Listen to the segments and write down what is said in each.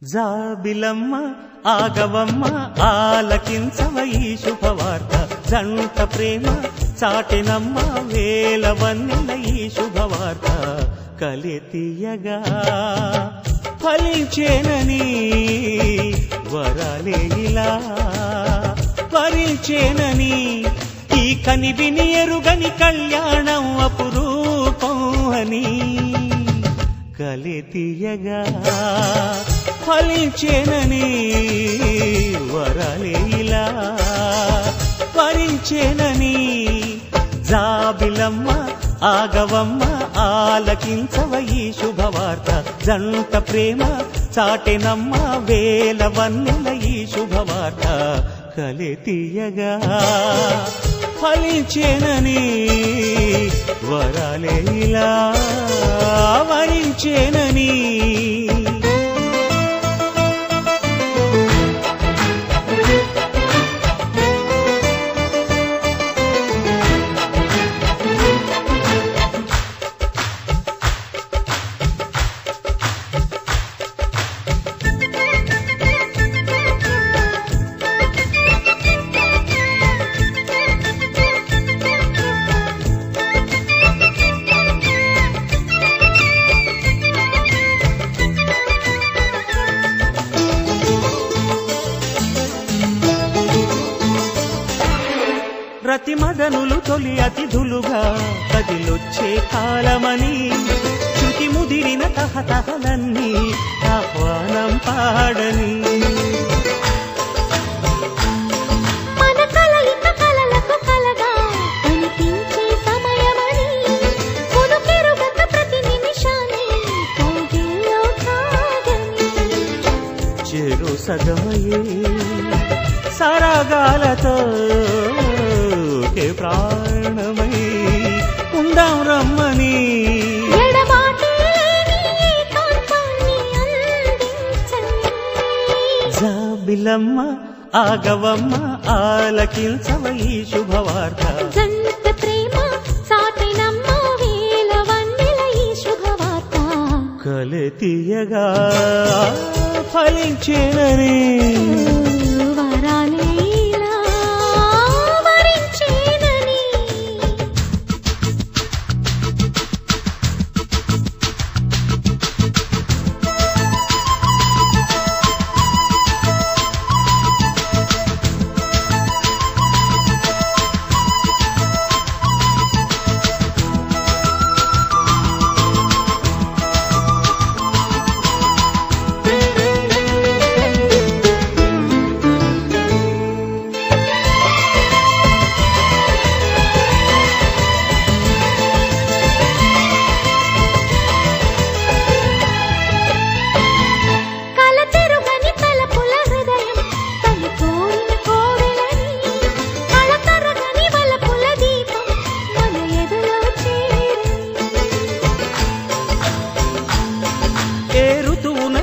జాబిలమ్మ ఆగవమ్మ ఆలకించవ ఈ శుభవార్త జంట ప్రేమ చాటెనమ్మ వేలవన్నెల ఈ శుభవార్త కలితీయగా ఫలించేనని వరాలే ఇలా వరించేనని ఈ కనివిని ఎరుగని కళ్యాణం అపురూపం అని కలితీయగా ఫలించేనని వరాలే ఇలా వరించేనని జాబిలమ్మ ఆగవమ్మ ఆలకించవ ఈ శుభవార్త జంట ప్రేమ చాటెనమ్మ వేలవన్నెల ఈ శుభవార్త కలితీయగా ఫలించేనని వరాలే ఇలా వరించేనని రతి మదనులు తొలి అతిథులుగా కదిలొచ్చే కాలమని శృతి ముదిరిన తహతహలన్నీ ఆహ్వానం పాడని మన కలయిక కలలకు కలగా కనిపించే సమయమని కొనుకెరుగక ప్రతి నిమిషాన్ని కౌగిల్లో కాగని చెరు సగమయే సరాగాలతో ప్రాణమై ఉందాం రమ్మని జాబిలమ్మ ఆగవమ్మ ఆలకించవ ఈ శుభవార్త జంట ప్రేమ చాటెనమ్మ వేలవన్నెల ఈ శుభవార్త కలితీయగా ఫలించేనని వరాలే ఇలా వరించేనని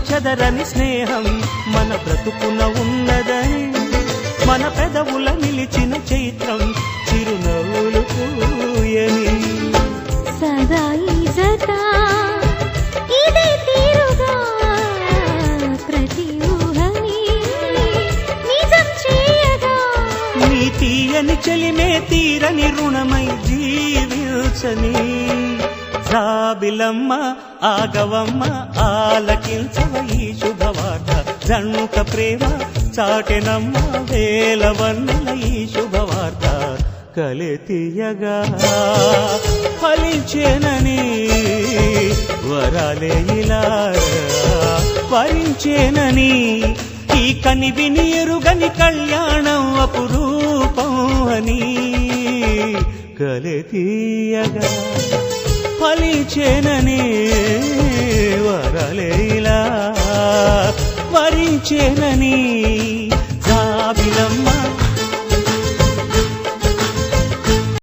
చెదరని స్నేహం మన బ్రతుకున ఉన్నదని మన పెదవుల నిలిచిన చైత్రం చిరునవ్వులు పూయని సదా ఈ జత ఇదే తీరుగా ప్రతి ఊహని నిజం చేయగా నీ తీయని చెలిమే తీరని రుణమై జీవించని జాబిలమ్మ ఆగవమ్మ ఆలకించవ ఈ శుభవార్త జంట ప్రేమ చాటెనమ్మ వేలవన్నెల ఈ శుభవార్త కలితీయగా ఫలించేనని వరాలే ఇలా వరించేనని కనివిని ఎరుగని కళ్యాణం అపురూపం అని కలెతీయగా ఫలించేనని వరలేలా వరించేనని జాబిలమ్మ